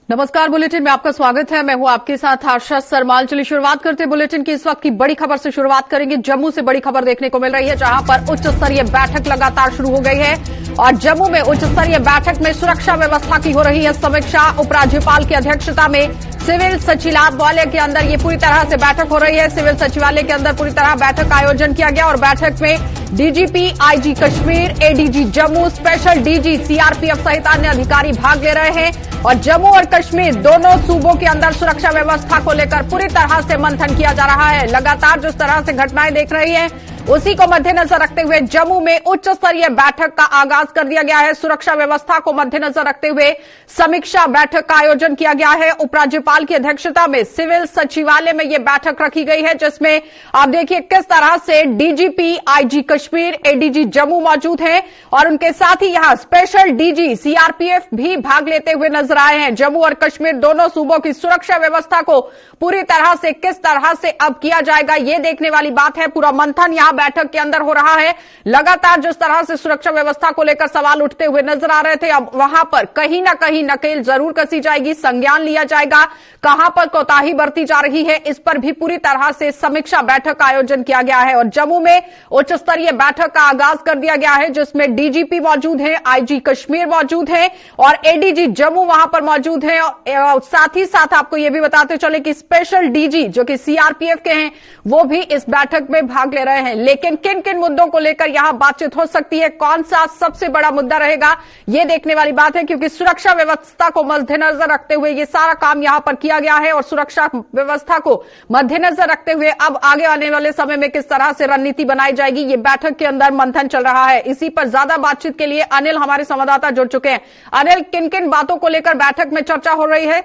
नमस्कार, बुलेटिन में आपका स्वागत है। मैं हूं आपके साथ आशा सरमाल। चलिए शुरुआत करते हैं बुलेटिन की इस वक्त की बड़ी खबर से। शुरुआत करेंगे जम्मू से। बड़ी खबर देखने को मिल रही है जहां पर उच्च स्तरीय बैठक लगातार शुरू हो गई है और जम्मू में उच्च स्तरीय बैठक में सुरक्षा व्यवस्था की हो रही है समीक्षा। उपराज्यपाल की अध्यक्षता में सिविल सचिवालय के अंदर ये पूरी तरह से बैठक हो रही है। सिविल सचिवालय के अंदर पूरी तरह बैठक का आयोजन किया गया और बैठक में DGP, IG Kashmir, ADG Jammu, special DG CRPF सहित अन्य अधिकारी भाग ले रहे हैं और जम्मू और कश्मीर दोनों सूबों के अंदर सुरक्षा व्यवस्था को लेकर पूरी तरह से मंथन किया जा रहा है। लगातार जिस तरह से घटनाएं देख रही हैं उसी को मद्देनजर रखते हुए जम्मू में उच्च स्तरीय बैठक का आगाज कर दिया गया है। सुरक्षा व्यवस्था को मद्देनजर रखते हुए समीक्षा बैठक का आयोजन किया गया है। उपराज्यपाल की अध्यक्षता में सिविल सचिवालय में यह बैठक रखी गई है जिसमें आप देखिए किस तरह से DGP, IG Kashmir, ADG Jammu मौजूद हैं और उनके साथ ही यहां स्पेशल डीजी सीआरपीएफ भी भाग लेते हुए नजर आए हैं। जम्मू और कश्मीर दोनों सूबों की सुरक्षा व्यवस्था को पूरी तरह से किस तरह से अब किया जाएगा ये देखने वाली बात है। पूरा मंथन यहां बैठक के अंदर हो रहा है। लगातार जिस तरह से सुरक्षा व्यवस्था को लेकर सवाल उठते हुए नजर आ रहे थे, अब वहां पर कहीं ना कहीं नकेल जरूर कसी जाएगी, संज्ञान लिया जाएगा। कहां पर कोताही बरती जा रही है इस पर भी पूरी तरह से समीक्षा बैठक का आयोजन किया गया है और जम्मू में उच्च स्तरीय बैठक का आगाज कर दिया गया है जिसमें डीजीपी मौजूद हैं, आईजी कश्मीर मौजूद हैं और एडीजी जम्मू वहां पर मौजूद हैं। और साथ ही साथ आपको यह भी बताते चले कि स्पेशल डीजी जो कि सीआरपीएफ के हैं वो भी इस बैठक में भाग ले रहे हैं। लेकिन किन किन मुद्दों को लेकर यहां बातचीत हो सकती है, कौन सा सबसे बड़ा मुद्दा रहेगा, यह देखने वाली बात है क्योंकि सुरक्षा व्यवस्था को मद्देनजर रखते हुए यह सारा काम यहां पर किया गया है और सुरक्षा व्यवस्था को मद्देनजर रखते हुए अब आगे आने वाले समय में किस तरह से रणनीति बनाई जाएगी ये बैठक के अंदर मंथन चल रहा है। इसी पर ज्यादा बातचीत के लिए अनिल हमारे संवाददाता जुड़ चुके हैं। अनिल, किन किन बातों को लेकर बैठक में चर्चा हो रही है?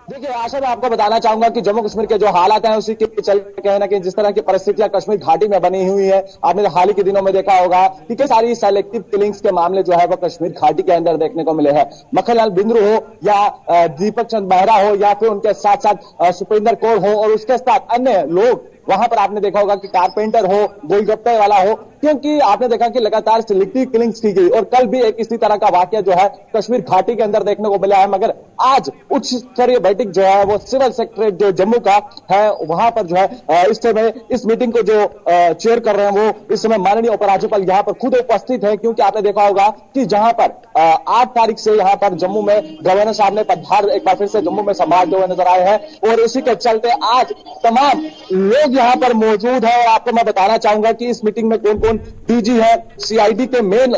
देखिए आशा, मैं आपको बताना चाहूंगा कि जम्मू कश्मीर के जो हालात हैं उसी के चलते कहीं ना कहीं जिस तरह की परिस्थितियां कश्मीर घाटी में बनी हुई है, आपने हाल ही के दिनों में देखा होगा कि कई सारी सेलेक्टिव किलिंग्स के मामले जो है वो कश्मीर घाटी के अंदर देखने को मिले हैं। मक्खनलाल बिंद्रू हो या दीपक चंद मेहरा हो या फिर उनके साथ साथ सुपेंद्र कौर हो और उसके साथ अन्य लोग, वहां पर आपने देखा होगा कि कारपेंटर हो, गोलगप्पे वाला हो, क्योंकि आपने देखा कि लगातार सिलेक्टिव किलिंग्स की गई और कल भी एक इसी तरह का वाकया जो है कश्मीर घाटी के अंदर देखने को मिला है। मगर आज उच्च स्तरीय बैठक जो है वो सिविल सेक्रेटरीट जो जम्मू का है वहां पर जो है इस समय इस मीटिंग को जो चेयर कर रहे हैं वो इस समय माननीय उपराज्यपाल यहां पर खुद उपस्थित है, क्योंकि आपने देखा होगा कि जहां पर 8 तारीख से यहां पर जम्मू में गवर्नर साहब ने पदभार एक बार फिर से जम्मू में संभालते हुए नजर आए हैं और इसी के चलते आज तमाम लोग यहां पर मौजूद है। और आपको मैं बताना चाहूंगा कि इस मीटिंग में कौन कौन डीजी है, सीआईडी के मेन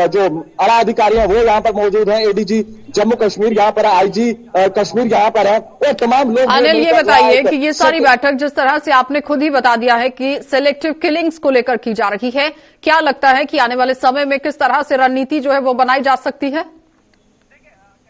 जो आला अधिकारी है वो यहाँ पर मौजूद है, एडीजी जम्मू कश्मीर यहाँ पर है, आईजी कश्मीर यहाँ पर है और तमाम लोग। अनिल, ये बताइए कि ये सारी बैठक जिस तरह से आपने खुद ही बता दिया है कि सिलेक्टिव किलिंग्स को लेकर की जा रही है, क्या लगता है कि आने वाले समय में किस तरह से रणनीति जो है वो बनाई जा सकती है?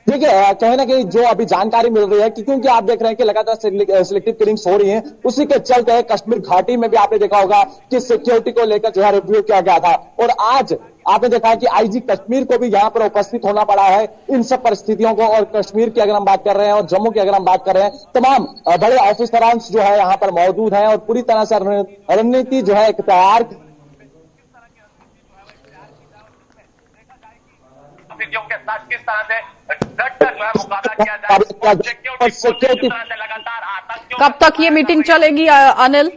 देखिए कहीं ना कहीं जो अभी जानकारी मिल रही है कि क्योंकि आप देख रहे हैं कि लगातार सिलेक्टिव किलिंग्स हो रही हैं, उसी के चलते कश्मीर घाटी में भी आपने देखा होगा कि सिक्योरिटी को लेकर जो है रिव्यू किया गया था और आज आपने देखा कि आईजी कश्मीर को भी यहां पर उपस्थित होना पड़ा है इन सब परिस्थितियों को। और कश्मीर की अगर हम बात कर रहे हैं और जम्मू की अगर हम बात कर रहे हैं, तमाम बड़े ऑफिसरांस जो है यहाँ पर मौजूद हैं और पूरी तरह से रणनीति जो है एक तैयार के साथ किस तरह से डटकर जो है मुकाबला किया जाए। सिक्योरिटी लगातार आतंकियों। कब तक ये मीटिंग चलेगी अनिल?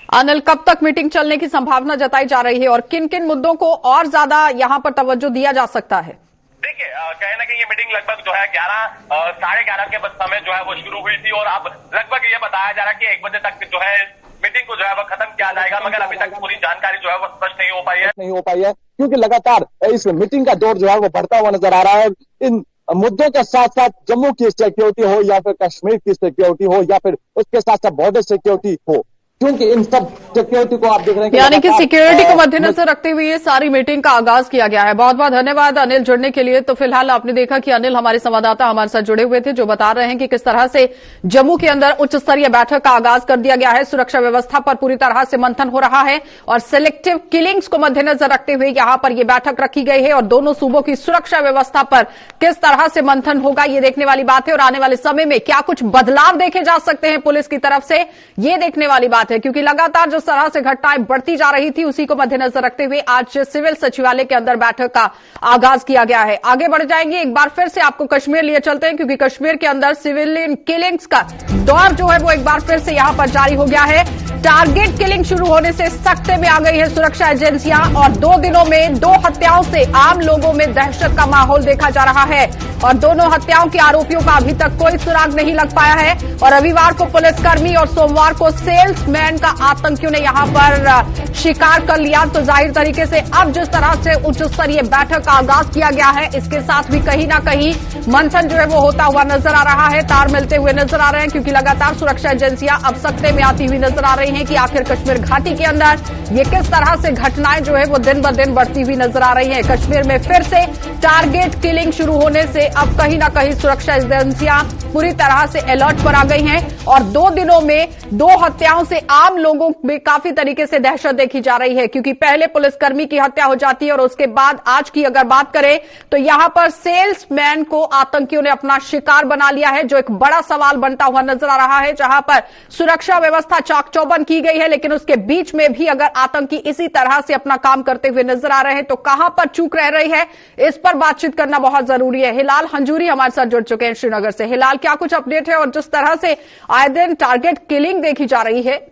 अनिल, कब तक मीटिंग चलने की संभावना जताई जा रही है और किन किन मुद्दों को और ज्यादा यहां पर तवज्जो दिया जा सकता है? देखिए कहीं ना कहीं ये मीटिंग लगभग जो है 11-11:30 के समय जो है वो शुरू हुई थी और अब लगभग ये बताया जा रहा है कि 1 बजे तक जो है मीटिंग को जो है वो खत्म किया जाएगा। मगर अभी तक पूरी जानकारी जो है वो स्पष्ट नहीं हो पाई है क्योंकि लगातार इस मीटिंग का दौर जो है वो बढ़ता हुआ नजर आ रहा है। इन मुद्दों के साथ साथ जम्मू की सिक्योरिटी हो या फिर कश्मीर की सिक्योरिटी हो या फिर उसके साथ साथ बॉर्डर सिक्योरिटी हो, क्योंकि इन सब सिक्योरिटी को आप देख रहे हैं यानी कि सिक्योरिटी को मद्देनजर रखते हुए ये सारी मीटिंग का आगाज किया गया है। बहुत बहुत धन्यवाद अनिल जुड़ने के लिए। तो फिलहाल आपने देखा कि अनिल हमारे संवाददाता हमारे साथ जुड़े हुए थे जो बता रहे हैं कि किस तरह से जम्मू के अंदर उच्च स्तरीय बैठक का आगाज कर दिया गया है। सुरक्षा व्यवस्था पर पूरी तरह से मंथन हो रहा है और सिलेक्टिव किलिंग्स को मद्देनजर रखते हुए यहां पर यह बैठक रखी गई है और दोनों सूबों की सुरक्षा व्यवस्था पर किस तरह से मंथन होगा ये देखने वाली बात है और आने वाले समय में क्या कुछ बदलाव देखे जा सकते हैं पुलिस की तरफ से, ये देखने वाली बात बात है, क्योंकि लगातार जिस तरह से घटनाएं बढ़ती जा रही थी उसी को मद्देनजर रखते हुए आज सिविल सचिवालय के अंदर बैठक का आगाज किया गया है। आगे बढ़ जाएंगे, एक बार फिर से आपको कश्मीर लिए चलते हैं, क्योंकि कश्मीर के अंदर सिविलियन किलिंग्स का दौर जो है वो एक बार फिर से यहां पर जारी हो गया है। टारगेट किलिंग शुरू होने से सख्ते में आ गई है सुरक्षा एजेंसियां और 2 दिनों में 2 हत्याओं से आम लोगों में दहशत का माहौल देखा जा रहा है और दोनों हत्याओं के आरोपियों का अभी तक कोई सुराग नहीं लग पाया है। और रविवार को पुलिसकर्मी और सोमवार को सेल्समैन का आतंकियों ने यहां पर शिकार कर लिया। तो जाहिर तरीके से अब जिस तरह से उच्च स्तरीय बैठक का आगाज किया गया है, इसके साथ भी कहीं ना कहीं मंथन जो है वो होता हुआ नजर आ रहा है, तार मिलते हुए नजर आ रहे हैं, क्योंकि लगातार सुरक्षा एजेंसियां अब सख्ते में आती हुई नजर आ रही हैं कि आखिर कश्मीर घाटी के अंदर ये किस तरह से घटनाएं जो है वो दिन ब दिन बढ़ती हुई नजर आ रही हैं। कश्मीर में फिर से टारगेट किलिंग शुरू होने से अब कहीं ना कहीं सुरक्षा एजेंसियां पूरी तरह से अलर्ट पर आ गई हैं और 2 दिनों में 2 हत्याओं से आम लोगों में काफी तरीके से दहशत देखी जा रही है, क्योंकि पहले पुलिसकर्मी की हत्या हो जाती है और उसके बाद आज की अगर बात करें तो यहां पर सेल्समैन को आतंकियों ने अपना शिकार बना लिया है, जो एक बड़ा सवाल बनता हुआ नजर आ रहा है। जहां पर सुरक्षा व्यवस्था चाक चौबंद की गई है, लेकिन उसके बीच में भी अगर आतंकी इसी तरह से अपना काम करते हुए नजर आ रहे हैं तो कहां पर चूक रह रही है, इस पर बातचीत करना बहुत जरूरी है। हिलाल हंजूरी हमारे साथ जुड़ चुके हैं श्रीनगर से। हिलाल, क्या कुछ अपडेट है और जिस तरह से आए दिन टारगेट किलिंग देखी जा रही है?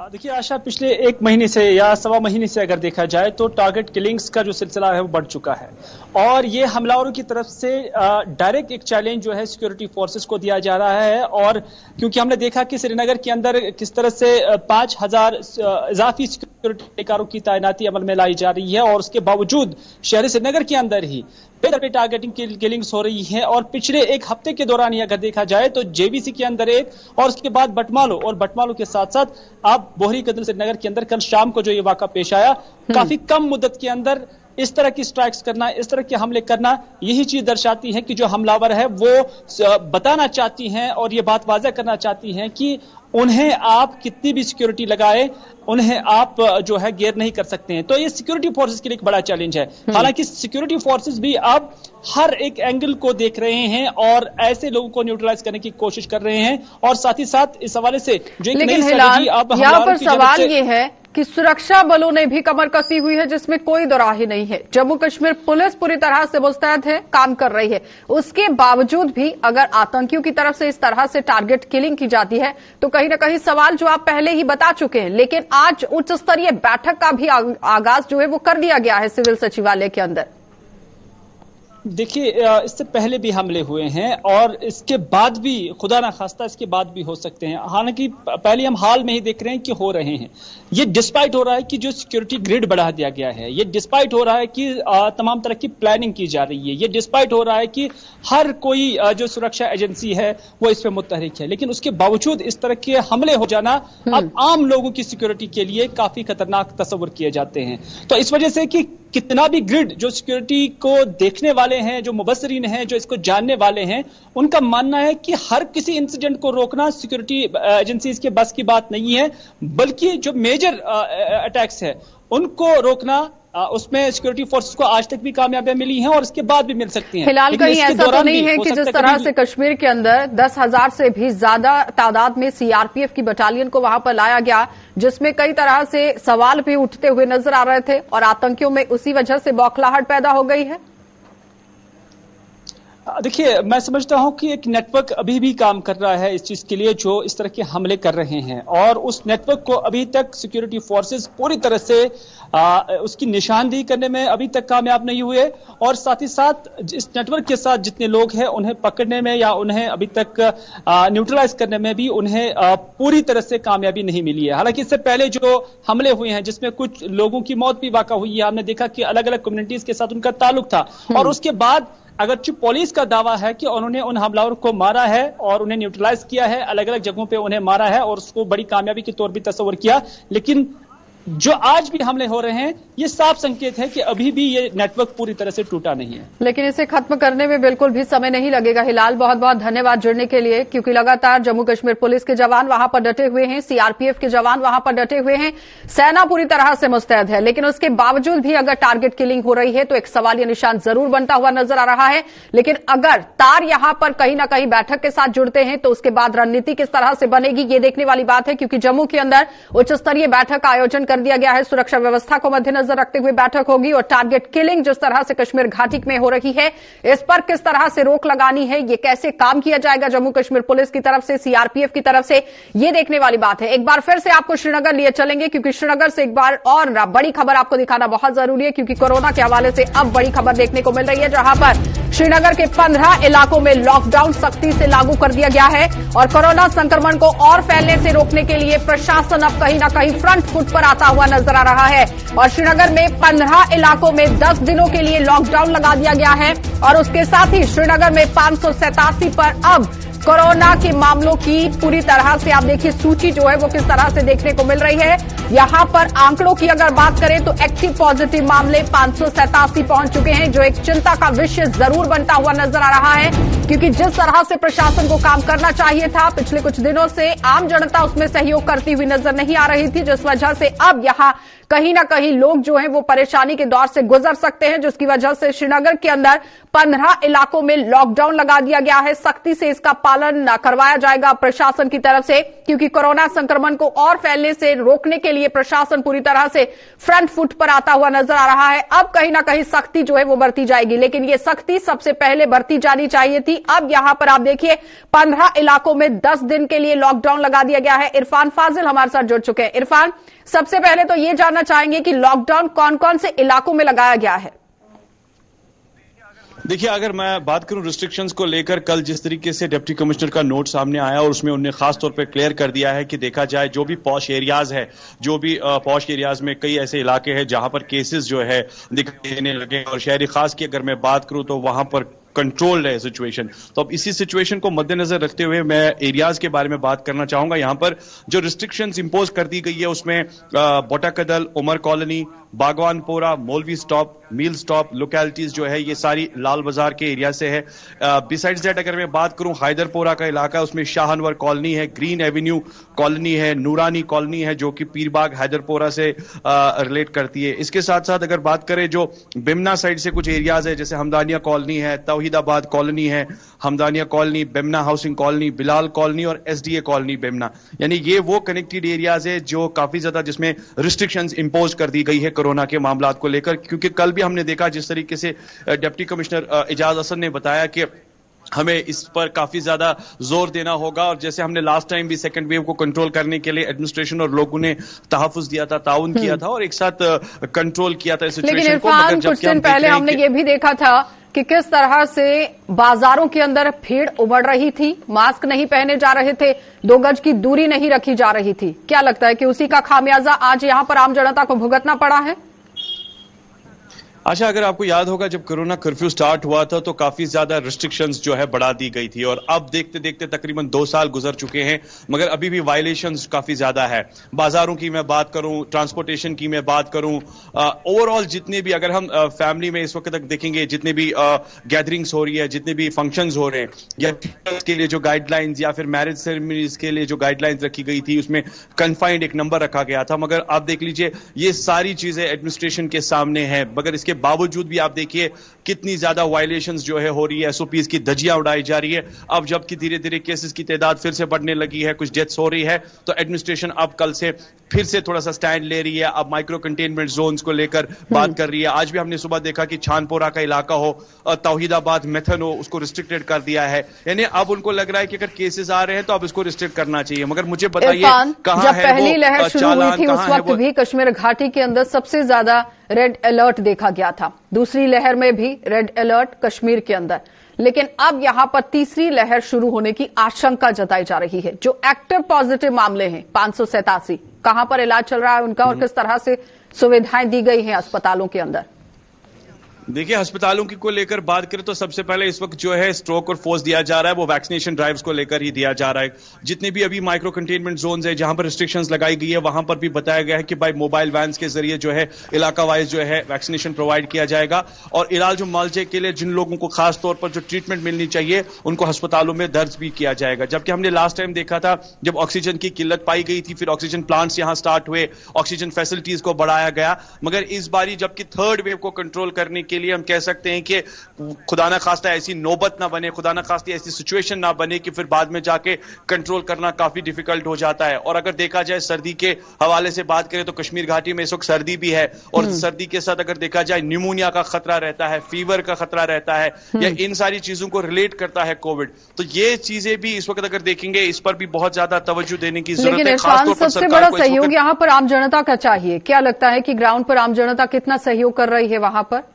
देखिए आशा, पिछले 1 महीने से या सवा महीने से अगर देखा जाए तो टारगेट किलिंग्स का जो सिलसिला है वो बढ़ चुका है और ये हमलावरों की तरफ से डायरेक्ट एक चैलेंज जो है सिक्योरिटी फोर्सेस को दिया जा रहा है। और क्योंकि हमने देखा कि श्रीनगर के अंदर किस तरह से 5000 इजाफी सिक्योरिटी एहलकारों की तैनाती अमल में लाई जा रही है और उसके बावजूद शहरी श्रीनगर के अंदर ही बेदरकारी टारगेटिंग किलिंग्स हो रही है। और पिछले 1 हफ्ते के दौरान ही अगर देखा जाए तो जेबीसी के अंदर एक और उसके बाद बटमालो और बटमालो के साथ साथ आप बोहरी कदल श्रीनगर के अंदर कल शाम को जो ये वाकया पेश आया, काफी कम मुद्दत के अंदर इस तरह की स्ट्राइक्स करना, इस तरह के हमले करना, यही चीज दर्शाती है कि जो हमलावर है वो बताना चाहती हैं और ये बात वाज़ह करना चाहती हैं कि उन्हें आप कितनी भी सिक्योरिटी लगाए, उन्हें आप जो है गेर नहीं कर सकते हैं। तो ये सिक्योरिटी फोर्सेस के लिए एक बड़ा चैलेंज है। हालांकि सिक्योरिटी फोर्सेस भी अब हर एक एंगल को देख रहे हैं और ऐसे लोगों को न्यूट्रलाइज करने की कोशिश कर रहे हैं और साथ ही साथ इस हवाले से जो एक नई स्ट्रेटजी अब यहाँ पर सवाल ये है कि सुरक्षा बलों ने भी कमर कसी हुई है, जिसमें कोई दो राह नहीं है। जम्मू कश्मीर पुलिस पूरी तरह से मुस्तैद है, काम कर रही है। उसके बावजूद भी अगर आतंकियों की तरफ से इस तरह से टारगेट किलिंग की जाती है तो कहीं ना कहीं सवाल जो आप पहले ही बता चुके हैं। लेकिन आज उच्च स्तरीय बैठक का भी आगाज जो है वो कर दिया गया है सिविल सचिवालय के अंदर। देखिए, इससे पहले भी हमले हुए हैं और इसके बाद भी, खुदा ना खास्ता, इसके बाद भी हो सकते हैं। हालांकि पहले हम हाल में ही देख रहे हैं कि हो रहे हैं। ये डिस्पाइट हो रहा है कि जो सिक्योरिटी ग्रिड बढ़ा दिया गया है, ये डिस्पाइट हो रहा है कि तमाम तरह की प्लानिंग की जा रही है, ये डिस्पाइट हो रहा है कि हर कोई जो सुरक्षा एजेंसी है वो इस पर मुतहरिक है। लेकिन उसके बावजूद इस तरह के हमले हो जाना अब आम लोगों की सिक्योरिटी के लिए काफी खतरनाक तस्वर किए जाते हैं। तो इस वजह से कि कितना भी ग्रिड जो सिक्योरिटी को देखने वाले हैं, जो मुबस्सरीन हैं, जो इसको जानने वाले हैं, उनका मानना है कि हर किसी इंसिडेंट को रोकना सिक्योरिटी एजेंसीज के बस की बात नहीं है, बल्कि जो मेजर अटैक्स है उनको रोकना, उसमें सिक्योरिटी फोर्सेस को आज तक भी कामयाबियां मिली हैं और इसके बाद भी मिल सकती हैं। फिलहाल कहीं ऐसा तो नहीं है कि जिस तरह से कश्मीर के अंदर 10,000 से भी ज्यादा तादाद में सीआरपीएफ की बटालियन को वहां पर लाया गया, जिसमें कई तरह से सवाल भी उठते हुए नजर आ रहे थे और आतंकियों में उसी वजह से बौखलाहट पैदा हो गई है। देखिए, मैं समझता हूं कि एक नेटवर्क अभी भी काम कर रहा है इस चीज के लिए, जो इस तरह के हमले कर रहे हैं और उस नेटवर्क को अभी तक सिक्योरिटी फोर्सेस पूरी तरह से उसकी निशानदेही करने में अभी तक कामयाब नहीं हुए और साथ ही साथ इस नेटवर्क के साथ जितने लोग हैं उन्हें पकड़ने में या उन्हें अभी तक न्यूट्रलाइज करने में भी उन्हें पूरी तरह से कामयाबी नहीं मिली है। हालांकि इससे पहले जो हमले हुए हैं जिसमें कुछ लोगों की मौत भी वाक़ा हुई है, हमने देखा कि अलग अलग कम्युनिटीज के साथ उनका ताल्लुक था और उसके बाद अगरचे पुलिस का दावा है कि उन्होंने उन हमलावरों को मारा है और उन्हें न्यूट्रलाइज किया है, अलग अलग जगहों पे उन्हें मारा है और उसको बड़ी कामयाबी के तौर पर तस्वर किया, लेकिन जो आज भी हमले हो रहे हैं, ये साफ संकेत है कि अभी भी ये नेटवर्क पूरी तरह से टूटा नहीं है। लेकिन इसे खत्म करने में बिल्कुल भी समय नहीं लगेगा। हिलाल, बहुत बहुत धन्यवाद जुड़ने के लिए, क्योंकि लगातार जम्मू कश्मीर पुलिस के जवान वहां पर डटे हुए हैं, सीआरपीएफ के जवान वहां पर डटे हुए हैं, सेना पूरी तरह से मुस्तैद है। लेकिन उसके बावजूद भी अगर टारगेट किलिंग हो रही है तो एक सवालिया निशान जरूर बनता हुआ नजर आ रहा है। लेकिन अगर तार यहां पर कहीं ना कहीं बैठक के साथ जुड़ते हैं तो उसके बाद रणनीति किस तरह से बनेगी, ये देखने वाली बात है। क्योंकि जम्मू के अंदर उच्च स्तरीय बैठक का आयोजन कर दिया गया है, सुरक्षा व्यवस्था को मद्देनजर रखते हुए बैठक होगी, और टारगेट किलिंग जिस तरह से कश्मीर घाटी में हो रही है, इस पर किस तरह से रोक लगानी है, ये कैसे काम किया जाएगा जम्मू कश्मीर पुलिस की तरफ से, सीआरपीएफ की तरफ से, ये देखने वाली बात है। एक बार फिर से आपको श्रीनगर लिए चलेंगे, क्योंकि श्रीनगर से एक बार और बड़ी खबर आपको दिखाना बहुत जरूरी है, क्योंकि कोरोना के हवाले से अब बड़ी खबर देखने को मिल रही है, जहां पर श्रीनगर के 15 इलाकों में लॉकडाउन सख्ती से लागू कर दिया गया है। और कोरोना संक्रमण को और फैलने से रोकने के लिए प्रशासन अब कहीं ना कहीं फ्रंट फुट पर आता हुआ नजर आ रहा है। और श्रीनगर में 15 इलाकों में 10 दिनों के लिए लॉकडाउन लगा दिया गया है। और उसके साथ ही श्रीनगर में 587 पर अब कोरोना के मामलों की पूरी तरह से आप देखिए सूची जो है वो किस तरह से देखने को मिल रही है। यहां पर आंकड़ों की अगर बात करें तो एक्टिव पॉजिटिव मामले 587 पहुंच चुके हैं, जो एक चिंता का विषय जरूर बनता हुआ नजर आ रहा है। क्योंकि जिस तरह से प्रशासन को काम करना चाहिए था पिछले कुछ दिनों से, आम जनता उसमें सहयोग करती हुई नजर नहीं आ रही थी, जिस वजह से अब यहां कहीं ना कहीं लोग जो हैं वो परेशानी के दौर से गुजर सकते हैं, जिसकी वजह से श्रीनगर के अंदर 15 इलाकों में लॉकडाउन लगा दिया गया है। सख्ती से इसका पालन करवाया जाएगा प्रशासन की तरफ से, क्योंकि कोरोना संक्रमण को और फैलने से रोकने के लिए प्रशासन पूरी तरह से फ्रंट फुट पर आता हुआ नजर आ रहा है। अब कहीं ना कहीं सख्ती जो है वो बरती जाएगी, लेकिन ये सख्ती सबसे पहले बरती जानी चाहिए थी। अब यहां पर आप देखिए 15 इलाकों में 10 दिन के लिए लॉकडाउन लगा दिया गया है। इरफान फाजिल हमारे साथ जुड़ चुके हैं। इरफान, सबसे पहले तो ये जानना चाहेंगे कि लॉकडाउन कौन कौन से इलाकों में लगाया गया है? देखिए, अगर मैं बात करूं रिस्ट्रिक्शंस को लेकर, कल जिस तरीके से डिप्टी कमिश्नर का नोट सामने आया और उसमें उन्होंने खास तौर पे क्लियर कर दिया है कि देखा जाए जो भी पॉश एरियाज है, जो भी पॉश एरियाज में कई ऐसे इलाके हैं जहां पर केसेस जो है दिखाई देने लगे, और शहरी खास की अगर मैं बात करूं तो वहां पर कंट्रोल्ड है सिचुएशन। तो अब इसी सिचुएशन को मद्देनजर रखते हुए मैं एरियाज के बारे में बात करना चाहूंगा। यहां पर जो रिस्ट्रिक्शंस इंपोज कर दी गई है उसमें बोटाकदल, उमर कॉलोनी, बागवानपोरा, मौलवी स्टॉप, मील स्टॉप लोकेलिटीज जो है ये सारी लाल बाजार के एरिया से है। बिसाइड्स दैट अगर मैं बात करूं हैदरपोरा का इलाका, उसमें शाह अनवर कॉलोनी है, ग्रीन एवेन्यू कॉलोनी है, नूरानी कॉलोनी है जो कि पीरबाग हैदरपोरा से रिलेट करती है। इसके साथ साथ अगर बात करें जो बिमना साइड से कुछ एरियाज है, जैसे हमदानिया कॉलोनी है, तौहीदाबाद कॉलोनी है, Hamdania colony, Bemina housing colony, Bilal colony और एसडीए कॉलोनी बिमना, यानी ये वो कनेक्टेड एरियाज है जो काफी ज्यादा जिसमें रिस्ट्रिक्शंस इंपोज कर दी गई है कोरोना के मामलात को लेकर। क्योंकि कल भी हमने देखा जिस तरीके से डिप्टी कमिश्नर एजाज हसन ने बताया कि हमें इस पर काफी ज्यादा जोर देना होगा, और जैसे हमने लास्ट टाइम भी सेकंड वेव को कंट्रोल करने के लिए एडमिनिस्ट्रेशन और लोगों ने तहफ्फुज दिया था, ताउन किया था और एक साथ कंट्रोल किया था सिचुएशन को। लेकिन कुछ दिन पहले हमने ये भी देखा था कि किस तरह से बाजारों के अंदर भीड़ उमड़ रही थी, मास्क नहीं पहने जा रहे थे, 2 गज की दूरी नहीं रखी जा रही थी। क्या लगता है कि उसी का खामियाजा आज यहां पर आम जनता को भुगतना पड़ा है? अच्छा, अगर आपको याद होगा जब कोरोना कर्फ्यू स्टार्ट हुआ था तो काफी ज्यादा रिस्ट्रिक्शंस जो है बढ़ा दी गई थी, और अब देखते देखते तकरीबन 2 साल गुजर चुके हैं मगर अभी भी वायलेशंस काफी ज्यादा है। बाजारों की मैं बात करूं, ट्रांसपोर्टेशन की मैं बात करूं, ओवरऑल जितने भी अगर हम फैमिली में इस वक्त तक देखेंगे जितने भी गैदरिंग्स हो रही है, जितने भी फंक्शंस हो रहे हैं, या के लिए जो गाइडलाइंस या फिर मैरिज सेरेमनीज के लिए जो गाइडलाइंस रखी गई थी उसमें कन्फाइंड एक नंबर रखा गया था, मगर आप देख लीजिए ये सारी चीजें एडमिनिस्ट्रेशन के सामने है, मगर इसके बावजूद भी आप देखिए कितनी ज्यादा वायलेशंस जो है हो रही है, एसओपीज की धज्जियां उड़ाई जा रही है। अब जबकि धीरे धीरे केसेस की तादाद फिर से बढ़ने लगी है, कुछ डेथ्स हो रही है, तो एडमिनिस्ट्रेशन अब कल से फिर से थोड़ा सा स्टैंड ले रही है, अब माइक्रो कंटेनमेंट जोन्स को लेकर बात कर रही है। आज भी हमने सुबह देखा कि छानपोरा का इलाका हो, तौहीदाबाद मेथन हो, उसको रिस्ट्रिक्टेड कर दिया है। यानी अब उनको लग रहा है कि अगर केसेस आ रहे हैं तो अब इसको रिस्ट्रिक्ट करना चाहिए। मगर मुझे बताइए कहां है पहली लहर शुरू हुई थी उस वक्त भी कश्मीर घाटी के अंदर सबसे ज्यादा रेड अलर्ट देखा गया था, दूसरी लहर में भी रेड अलर्ट कश्मीर के अंदर, लेकिन अब यहां पर तीसरी लहर शुरू होने की आशंका जताई जा रही है। जो एक्टिव पॉजिटिव मामले हैं 587, कहां पर इलाज चल रहा है उनका और किस तरह से सुविधाएं दी गई हैं अस्पतालों के अंदर? देखिए, अस्पतालों की को लेकर बात करें तो सबसे पहले इस वक्त जो है स्ट्रोक और फोर्स दिया जा रहा है वो वैक्सीनेशन ड्राइव्स को लेकर ही दिया जा रहा है। जितने भी अभी माइक्रो कंटेनमेंट जोन्स है जहां पर रिस्ट्रिक्शंस लगाई गई है वहां पर भी बताया गया है कि भाई मोबाइल वैन्स के जरिए जो है इलाका वाइज जो है वैक्सीनेशन प्रोवाइड किया जाएगा और इलाज मुआवजे के लिए जिन लोगों को खास तौर पर जो ट्रीटमेंट मिलनी चाहिए उनको अस्पतालों में दर्ज भी किया जाएगा। जबकि हमने लास्ट टाइम देखा था जब ऑक्सीजन की किल्लत पाई गई थी, फिर ऑक्सीजन प्लांट्स यहां स्टार्ट हुए, ऑक्सीजन फैसिलिटीज को बढ़ाया गया, मगर इस बारी जबकि थर्ड वेव को कंट्रोल करने के लिए हम कह सकते हैं कि खुदा ना खास्ता ऐसी नौबत ना बने, खुदा ना खास्ता ऐसी सिचुएशन ना बने कि फिर बाद में जाके कंट्रोल करना काफी डिफिकल्ट हो जाता है। और अगर देखा जाए सर्दी के हवाले से बात करें तो कश्मीर घाटी में इस वक्त सर्दी भी है और सर्दी के साथ अगर देखा जाए न्यूमोनिया का खतरा रहता है, फीवर का खतरा रहता है, या इन सारी चीजों को रिलेट करता है कोविड। तो ये चीजें भी इस वक्त अगर देखेंगे इस पर भी बहुत ज्यादा तवज्जो देने की जरूरत है। खासतौर पर सबसे बड़ा सहयोग यहाँ पर आम जनता का चाहिए। क्या लगता है कि ग्राउंड पर आम जनता कितना सहयोग कर रही है वहां पर?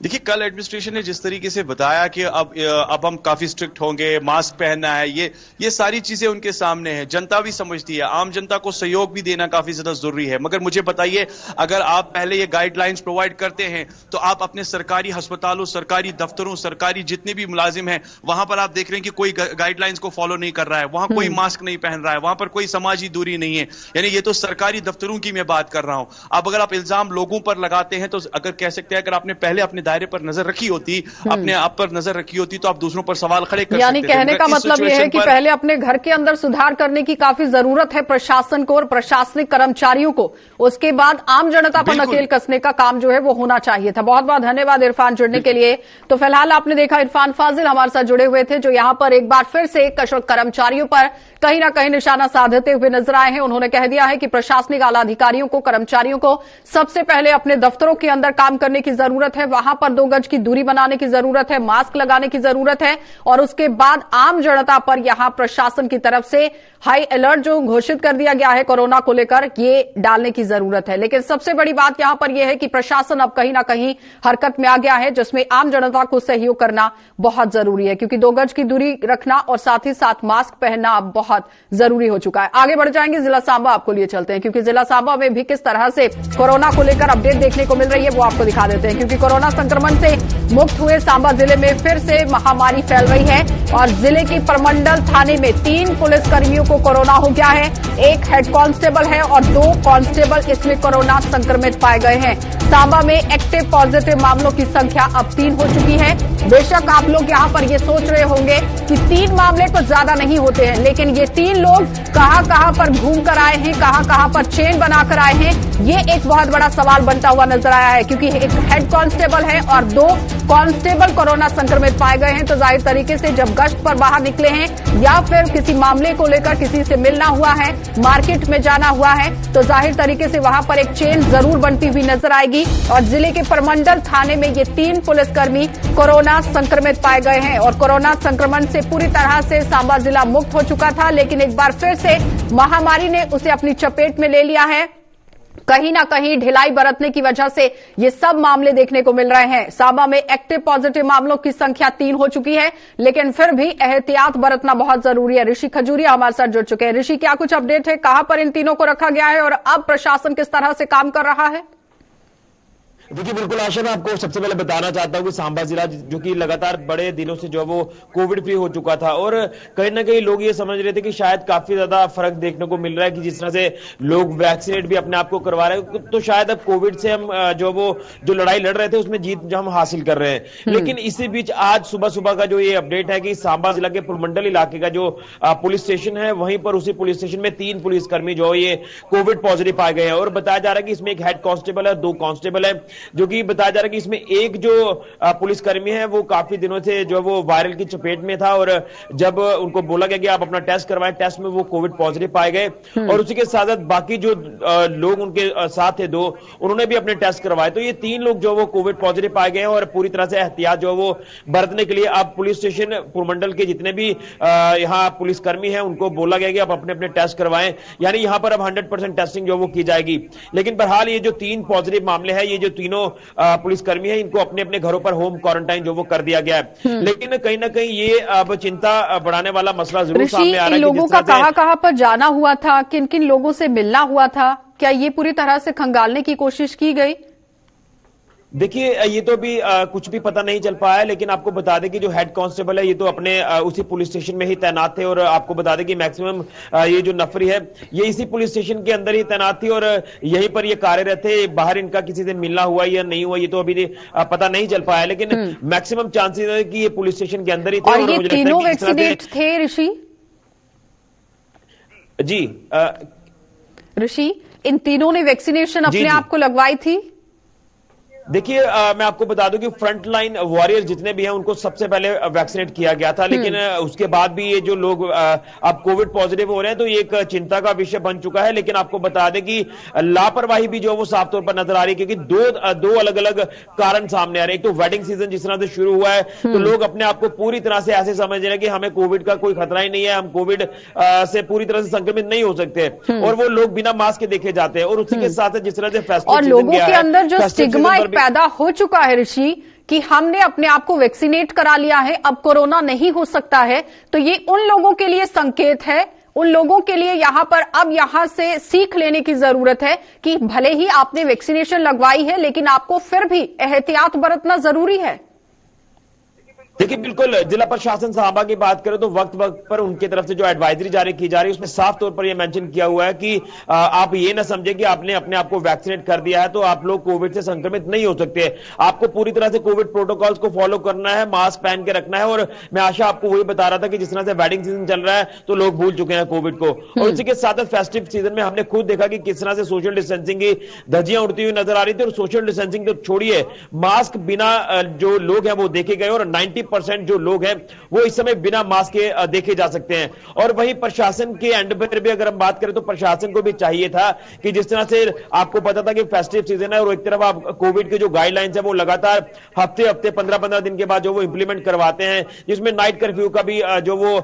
देखिए, कल एडमिनिस्ट्रेशन ने जिस तरीके से बताया कि अब हम काफी स्ट्रिक्ट होंगे, मास्क पहनना है, ये सारी चीजें उनके सामने है, जनता भी समझती है, आम जनता को सहयोग भी देना काफी ज्यादा जरूरी है। मगर मुझे बताइए, अगर आप पहले ये गाइडलाइंस प्रोवाइड करते हैं तो आप अपने सरकारी अस्पतालों, सरकारी दफ्तरों, सरकारी जितने भी मुलाजिम हैं वहां पर आप देख रहे हैं कि कोई गाइडलाइंस को फॉलो नहीं कर रहा है, वहां कोई मास्क नहीं पहन रहा है, वहां पर कोई समाजी दूरी नहीं है। यानी ये तो सरकारी दफ्तरों की मैं बात कर रहा हूं। अब अगर आप इल्जाम लोगों पर लगाते हैं तो अगर कह सकते हैं अगर आपने पहले अपने दायरे पर नजर रखी होती, अपने आप पर नजर रखी होती तो आप दूसरों पर सवाल खड़े कर सकते थे। यानी कहने का मतलब यह है कि पहले अपने घर के अंदर सुधार करने की काफी जरूरत है प्रशासन को और प्रशासनिक कर्मचारियों को, उसके बाद आम जनता पर नकेल कसने का काम जो है वो होना चाहिए था। बहुत बहुत धन्यवाद इरफान जुड़ने के लिए। तो फिलहाल आपने देखा इरफान फाजिल हमारे साथ जुड़े हुए थे जो यहां पर एक बार फिर से कर्मचारियों पर कहीं ना कहीं निशाना साधते हुए नजर आए हैं। उन्होंने कह दिया है कि प्रशासनिक आला अधिकारियों को, कर्मचारियों को सबसे पहले अपने दफ्तरों के अंदर काम करने की जरूरत है, वहां पर 2 गज की दूरी बनाने की जरूरत है, मास्क लगाने की जरूरत है और उसके बाद आम जनता पर यहां प्रशासन की तरफ से हाई अलर्ट जो घोषित कर दिया गया है कोरोना को लेकर, ये डालने की जरूरत है। लेकिन सबसे बड़ी बात यहां पर यह है कि प्रशासन अब कहीं ना कहीं हरकत में आ गया है जिसमें आम जनता को सहयोग करना बहुत जरूरी है, क्योंकि 2 गज की दूरी रखना और साथ ही साथ मास्क पहनना अब बहुत जरूरी हो चुका है। आगे बढ़ जाएंगे, जिला सांबा आपको लिए चलते हैं क्योंकि जिला सांबा में भी किस तरह से कोरोना को लेकर अपडेट देखने को मिल रही है वो आपको दिखा देते हैं। क्योंकि कोरोना संक्रमण से मुक्त हुए सांबा जिले में फिर से महामारी फैल रही है और जिले की परमंडल थाने में 3 पुलिसकर्मियों को कोरोना हो गया है। 1 हेड कांस्टेबल है और 2 कांस्टेबल इसमें कोरोना संक्रमित पाए गए हैं। सांबा में एक्टिव पॉजिटिव मामलों की संख्या अब 3 हो चुकी है। बेशक आप लोग यहां पर ये सोच रहे होंगे कि 3 मामले तो ज्यादा नहीं होते हैं, लेकिन ये 3 लोग कहां पर घूम कर आए हैं, कहां पर चेन बनाकर आए हैं, ये एक बहुत बड़ा सवाल बनता हुआ नजर आया है। क्योंकि एक हेड कांस्टेबल है और 2 कांस्टेबल कोरोना संक्रमित पाए गए हैं, तो जाहिर तरीके से जब गश्त पर बाहर निकले हैं या फिर किसी मामले को लेकर किसी से मिलना हुआ है, मार्केट में जाना हुआ है, तो जाहिर तरीके से वहां पर एक चेन जरूर बनती हुई नजर आएगी। और जिले के परमंडल थाने में ये 3 पुलिसकर्मी कोरोना संक्रमित पाए गए हैं और कोरोना संक्रमण से पूरी तरह से सांबा जिला मुक्त हो चुका था, लेकिन एक बार फिर से महामारी ने उसे अपनी चपेट में ले लिया है। कहीं ना कहीं ढिलाई बरतने की वजह से ये सब मामले देखने को मिल रहे हैं। सांबा में एक्टिव पॉजिटिव मामलों की संख्या 3 हो चुकी है, लेकिन फिर भी एहतियात बरतना बहुत जरूरी है। ऋषि खजूरिया हमारे साथ जुड़ चुके हैं। ऋषि, क्या कुछ अपडेट है, कहां पर इन तीनों को रखा गया है और अब प्रशासन किस तरह से काम कर रहा है? देखिए, बिल्कुल आशा, मैं आपको सबसे पहले बताना चाहता हूं कि सांबा जिला जो कि लगातार बड़े दिनों से जो है वो कोविड फ्री हो चुका था और कहीं ना कहीं लोग ये समझ रहे थे कि शायद काफी ज्यादा फर्क देखने को मिल रहा है कि जिस तरह से लोग वैक्सीनेट भी अपने आप को करवा रहे हैं, तो शायद अब कोविड से हम जो लड़ाई लड़ रहे थे उसमें जीत जो हम हासिल कर रहे हैं। लेकिन इसी बीच आज सुबह सुबह का जो ये अपडेट है कि सांबा जिला के पुरमंडल इलाके का जो पुलिस स्टेशन है, वहीं पर उसी पुलिस स्टेशन में 3 पुलिसकर्मी जो ये कोविड पॉजिटिव पाए गए हैं और बताया जा रहा है कि इसमें 1 हेड कांस्टेबल है, 2 कांस्टेबल है, जो कि बताया जा रहा है कि इसमें एक जो पुलिसकर्मी है वो काफी दिनों से जो वो वायरल की चपेट में था और जब उनको बोला गया कि आप अपना टेस्ट करवाएं, टेस्ट में वो कोविड पॉजिटिव पाए गए और उसी के साथ साथ बाकी जो लोग उनके साथ थे 2, उन्होंने भी अपने टेस्ट करवाए। तो ये 3 लोग जो वो कोविड पॉजिटिव पाए गए हैं और पूरी तरह से एहतियात जो वो बरतने के लिए अब पुलिस स्टेशन पुरमंडल के जितने भी यहाँ पुलिसकर्मी हैं उनको बोला गया कि आप अपने अपने टेस्ट करवाएं। यानी यहां पर अब 100% टेस्टिंग जो वो की जाएगी। लेकिन बहरहाल ये जो 3 पॉजिटिव मामले हैं, ये जो तीनों पुलिसकर्मी है, इनको अपने अपने घरों पर होम क्वारंटाइन जो वो कर दिया गया है। लेकिन कहीं ना कहीं ये अब चिंता बढ़ाने वाला मसला जरूर सामने आ रहा है। लोगों का कहां पर जाना हुआ था, किन किन लोगों से मिलना हुआ था, क्या ये पूरी तरह से खंगालने की कोशिश की गई? देखिए, ये तो भी कुछ भी पता नहीं चल पाया है, लेकिन आपको बता दें कि जो हेड कांस्टेबल है ये तो अपने उसी पुलिस स्टेशन में ही तैनात थे, और आपको बता दें कि मैक्सिमम ये जो नफरी है ये इसी पुलिस स्टेशन के अंदर ही तैनात थी और यहीं पर ये कार्यरत थे। बाहर इनका किसी से मिलना हुआ या नहीं हुआ ये तो अभी पता नहीं चल पाया, लेकिन मैक्सिमम चांसेस है कि ये पुलिस स्टेशन के अंदर ही थे। और ये तीनों वैक्सीनेट थे ऋषि? जी ऋषि, इन तीनों ने वैक्सीनेशन अपने आप को लगवाई थी? देखिए, मैं आपको बता दूं कि फ्रंट लाइन वॉरियर जितने भी हैं उनको सबसे पहले वैक्सीनेट किया गया था, लेकिन उसके बाद भी ये जो लोग अब कोविड पॉजिटिव हो रहे हैं तो ये एक चिंता का विषय बन चुका है। लेकिन आपको बता दें कि लापरवाही भी जो वो साफ तौर पर नजर आ रही है, क्योंकि दो अलग अलग कारण सामने आ रहे हैं। एक तो वेडिंग सीजन जिस तरह से शुरू हुआ है तो लोग अपने आप को पूरी तरह से ऐसे समझ रहे हैं कि हमें कोविड का कोई खतरा ही नहीं है, हम कोविड से पूरी तरह से संक्रमित नहीं हो सकते, और वो लोग बिना मास्क के देखे जाते हैं। और उसी के साथ जिस तरह से फेस्टिवल और लोगों के अंदर जो स्टिग्मा पैदा हो चुका है ऋषि कि हमने अपने आप को वैक्सीनेट करा लिया है, अब कोरोना नहीं हो सकता है, तो ये उन लोगों के लिए संकेत है, उन लोगों के लिए यहां पर अब यहां से सीख लेने की जरूरत है कि भले ही आपने वैक्सीनेशन लगवाई है लेकिन आपको फिर भी एहतियात बरतना जरूरी है। देखिए, बिल्कुल जिला प्रशासन साहबा की बात करें तो वक्त वक्त पर उनकी तरफ से जो एडवाइजरी जारी की जा रही है उसमें साफ तौर पर यह मेंशन किया हुआ है कि आप ये ना समझे कि आपने अपने आप को वैक्सीनेट कर दिया है तो आप लोग कोविड से संक्रमित नहीं हो सकते। आपको पूरी तरह से कोविड प्रोटोकॉल्स को फॉलो करना है, मास्क पहन के रखना है। और मैं आशा आपको वही बता रहा था कि जिस तरह से वेडिंग सीजन चल रहा है तो लोग भूल चुके हैं कोविड को, और उसी के साथ फेस्टिव सीजन में हमने खुद देखा कि किस तरह से सोशल डिस्टेंसिंग की धज्जियां उड़ती हुई नजर आ रही थी। और सोशल डिस्टेंसिंग तो छोड़िए, मास्क बिना जो लोग हैं वो देखे गए, और 90% जो लोग हैं वो इस समय बिना मास्क के देखे जा सकते हैं। और वहीं प्रशासन के एंड पर भी अगर हम बात करें तो प्रशासन को भी चाहिए था कि जिस तरह से आपको पता था कि फेस्टिव सीजन है और एक तरफ आप कोविड के जो गाइडलाइंस है वो लगातार हफ्ते 15-15 दिन के बाद जो वो इंप्लीमेंट करवाते हैं, जिसमें नाइट कर्फ्यू का भी जो वो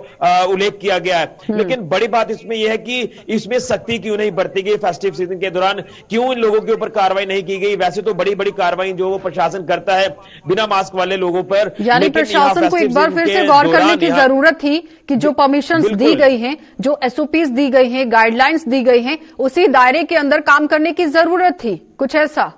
उल्लेख किया गया है। लेकिन बड़ी बात इसमें यह है कि इसमें सख्ती क्यों नहीं बरती गई फेस्टिव सीजन के दौरान, क्यों इन लोगों के ऊपर कार्रवाई नहीं की गई। वैसे तो बड़ी बड़ी कार्रवाई जो वो प्रशासन करता है बिना मास्क वाले लोगों पर, यानी प्रशासन को एक बार फिर से गौर करने की जरूरत थी कि जो परमिशंस दी गई हैं, जो एसओपीज दी गई हैं, गाइडलाइंस दी गई हैं, उसी दायरे के अंदर काम करने की जरूरत थी, कुछ ऐसा।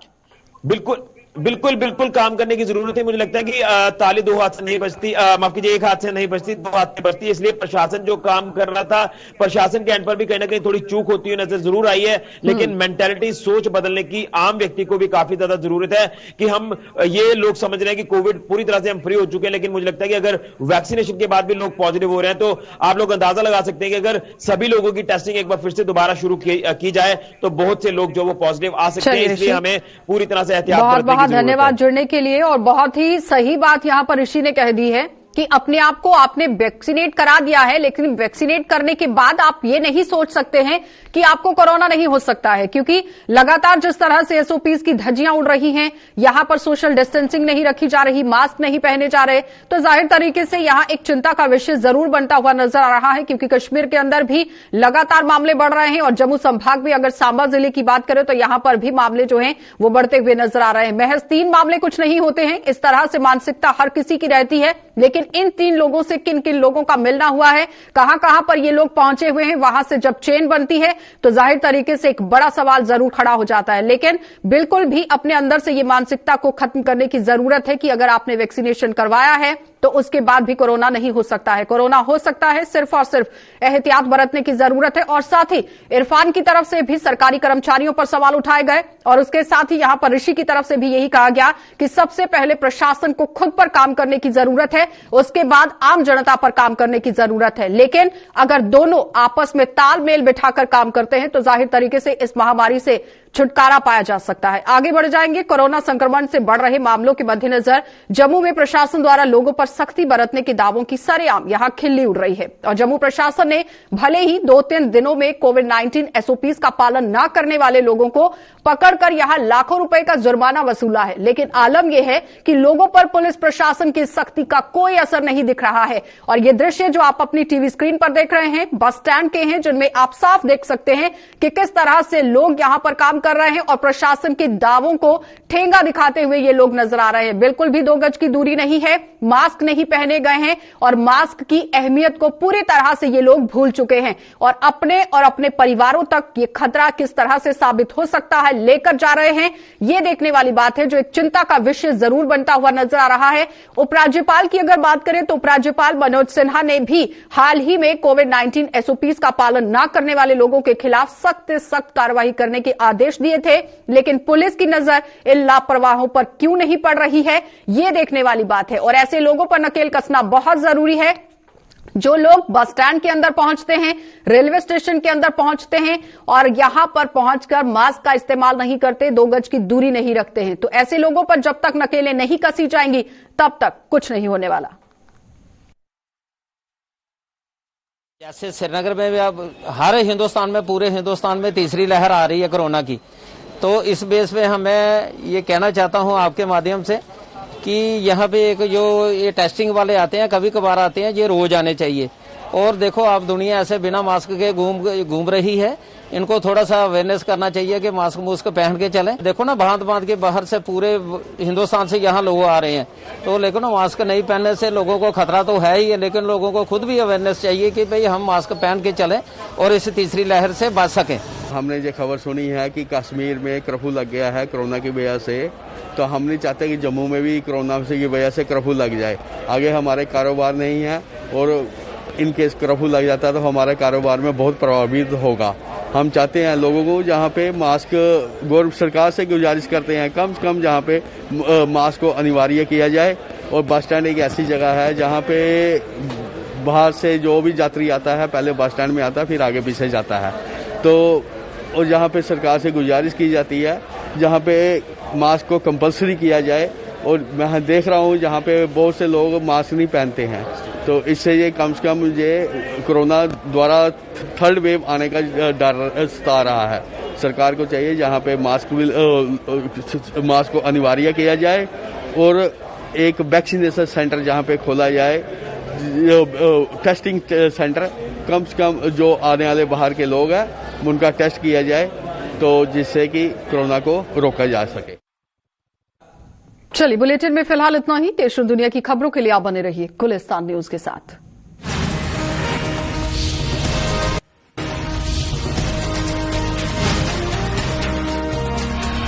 बिल्कुल काम करने की जरूरत है। मुझे लगता है कि ताली दो हाथ से नहीं बजती, माफ कीजिए एक हाथ से नहीं बजती, दो हाथ से बजती। इसलिए प्रशासन जो काम कर रहा था, प्रशासन के एंड पर भी कहीं ना कहीं थोड़ी चूक होती हुई नजर जरूर आई है। लेकिन मेंटालिटी, सोच बदलने की आम व्यक्ति को भी काफी ज्यादा जरूरत है कि हम ये लोग समझ रहे हैं कि कोविड पूरी तरह से हम फ्री हो चुके हैं, लेकिन मुझे लगता है कि अगर वैक्सीनेशन के बाद भी लोग पॉजिटिव हो रहे हैं तो आप लोग अंदाजा लगा सकते हैं कि अगर सभी लोगों की टेस्टिंग एक बार फिर से दोबारा शुरू की जाए तो बहुत से लोग जो वो पॉजिटिव आ सकते हैं। इसलिए हमें पूरी तरह से एहतियात बरतने की जरूरत है। धन्यवाद जुड़ने के लिए। और बहुत ही सही बात यहां पर ऋषि ने कह दी है कि अपने आप को आपने वैक्सीनेट करा दिया है, लेकिन वैक्सीनेट करने के बाद आप ये नहीं सोच सकते हैं कि आपको कोरोना नहीं हो सकता है, क्योंकि लगातार जिस तरह से एसओपीज की धज्जियां उड़ रही हैं, यहां पर सोशल डिस्टेंसिंग नहीं रखी जा रही, मास्क नहीं पहने जा रहे, तो जाहिर तरीके से यहां एक चिंता का विषय जरूर बनता हुआ नजर आ रहा है, क्योंकि कश्मीर के अंदर भी लगातार मामले बढ़ रहे हैं और जम्मू संभाग भी अगर सांबा जिले की बात करें तो यहां पर भी मामले जो हैं वो बढ़ते हुए नजर आ रहे हैं। महज 3 मामले कुछ नहीं होते हैं, इस तरह से मानसिकता हर किसी की रहती है, लेकिन इन 3 लोगों से किन किन लोगों का मिलना हुआ है, कहां कहां पर ये लोग पहुंचे हुए हैं, वहां से जब चेन बनती है तो जाहिर तरीके से एक बड़ा सवाल जरूर खड़ा हो जाता है। लेकिन बिल्कुल भी अपने अंदर से ये मानसिकता को खत्म करने की जरूरत है कि अगर आपने वैक्सीनेशन करवाया है तो उसके बाद भी कोरोना नहीं हो सकता है। कोरोना हो सकता है, सिर्फ और सिर्फ एहतियात बरतने की जरूरत है। और साथ ही इरफान की तरफ से भी सरकारी कर्मचारियों पर सवाल उठाए गए और उसके साथ ही यहां पर ऋषि की तरफ से भी यही कहा गया कि सबसे पहले प्रशासन को खुद पर काम करने की जरूरत है, उसके बाद आम जनता पर काम करने की जरूरत है। लेकिन अगर दोनों आपस में तालमेल बिठाकर काम करते हैं तो जाहिर तरीके से इस महामारी से छुटकारा पाया जा सकता है। आगे बढ़ जाएंगे। कोरोना संक्रमण से बढ़ रहे मामलों के मद्देनजर जम्मू में प्रशासन द्वारा लोगों पर सख्ती बरतने के दावों की सरेआम यहां खिल्ली उड़ रही है और जम्मू प्रशासन ने भले ही 2-3 दिनों में कोविड-19 एसओपीज का पालन न करने वाले लोगों को पकड़कर यहां लाखों रुपए का जुर्माना वसूला है, लेकिन आलम यह है कि लोगों पर पुलिस प्रशासन की सख्ती का कोई असर नहीं दिख रहा है। और ये दृश्य जो आप अपनी टीवी स्क्रीन पर देख रहे हैं बस स्टैंड के हैं, जिनमें आप साफ देख सकते हैं कि किस तरह से लोग यहां पर काम कर रहे हैं और प्रशासन के दावों को ठेंगा दिखाते हुए ये लोग नजर आ रहे हैं। बिल्कुल भी 2 गज की दूरी नहीं है, मास्क नहीं पहने गए हैं और मास्क की अहमियत को पूरी तरह से ये लोग भूल चुके हैं और अपने परिवारों तक ये खतरा किस तरह से साबित हो सकता है लेकर जा रहे हैं, ये देखने वाली बात है, जो एक चिंता का विषय जरूर बनता हुआ नजर आ रहा है। उपराज्यपाल की अगर बात करें तो उपराज्यपाल मनोज सिन्हा ने भी हाल ही में कोविड-19 एसओपीज का पालन न करने वाले लोगों के खिलाफ सख्त से सख्त कार्रवाई करने के आदेश दिए थे, लेकिन पुलिस की नजर इन लापरवाहों पर क्यों नहीं पड़ रही है, यह देखने वाली बात है। और ऐसे लोगों पर नकेल कसना बहुत जरूरी है जो लोग बस स्टैंड के अंदर पहुंचते हैं, रेलवे स्टेशन के अंदर पहुंचते हैं और यहां पर पहुंचकर मास्क का इस्तेमाल नहीं करते, 2 गज की दूरी नहीं रखते हैं। तो ऐसे लोगों पर जब तक नकेलें नहीं कसी जाएंगी तब तक कुछ नहीं होने वाला। जैसे श्रीनगर में भी अब हर हिंदुस्तान में, पूरे हिंदुस्तान में तीसरी लहर आ रही है कोरोना की, तो इस बेस पे मैं ये कहना चाहता हूं आपके माध्यम से कि यहाँ पे एक जो ये टेस्टिंग वाले आते हैं, कभी कभार आते हैं, ये रोज आने चाहिए। और देखो आप दुनिया ऐसे बिना मास्क के घूम रही है, इनको थोड़ा सा अवेयरनेस करना चाहिए कि मास्क मुस्क पहन के चलें। देखो ना भांत के बाहर से पूरे हिंदुस्तान से यहाँ लोग आ रहे हैं, तो लेकिन मास्क नहीं पहनने से लोगों को खतरा तो है ही है, लेकिन लोगों को खुद भी अवेयरनेस चाहिए कि भाई हम मास्क पहन के चलें और इस तीसरी लहर से बच सकें। हमने ये खबर सुनी है कि कश्मीर में कर्फ्यू लग गया है कोरोना की वजह से, तो हम नहीं चाहते कि जम्मू में भी कोरोना की वजह से कर्फ्यू लग जाए। आगे हमारे कारोबार नहीं है और इन केस कर्फ्यू लग जाता है तो हमारे कारोबार में बहुत प्रभावित होगा। हम चाहते हैं लोगों को जहाँ पे मास्क, गवर्नमेंट सरकार से गुजारिश करते हैं कम से कम जहाँ पे मास्क को अनिवार्य किया जाए। और बस स्टैंड एक ऐसी जगह है जहाँ पे बाहर से जो भी यात्री आता है पहले बस स्टैंड में आता है, फिर आगे पीछे जाता है। तो और जहाँ पे सरकार से गुजारिश की जाती है जहाँ पे मास्क को कंपलसरी किया जाए। और मैं देख रहा हूँ जहाँ पे बहुत से लोग मास्क नहीं पहनते हैं, तो इससे ये कम से कम ये कोरोना द्वारा 3rd वेव आने का डर सता रहा है। सरकार को चाहिए जहाँ पे मास्क को अनिवार्य किया जाए और एक वैक्सीनेशन सेंटर जहाँ पे खोला जाए, टेस्टिंग सेंटर, कम से कम जो आने वाले बाहर के लोग हैं उनका टेस्ट किया जाए, तो जिससे कि कोरोना को रोका जा सके। चलिए, बुलेटिन में फिलहाल इतना ही। देश और दुनिया की खबरों के लिए आप बने रहिए गुलिस्तान न्यूज के साथ।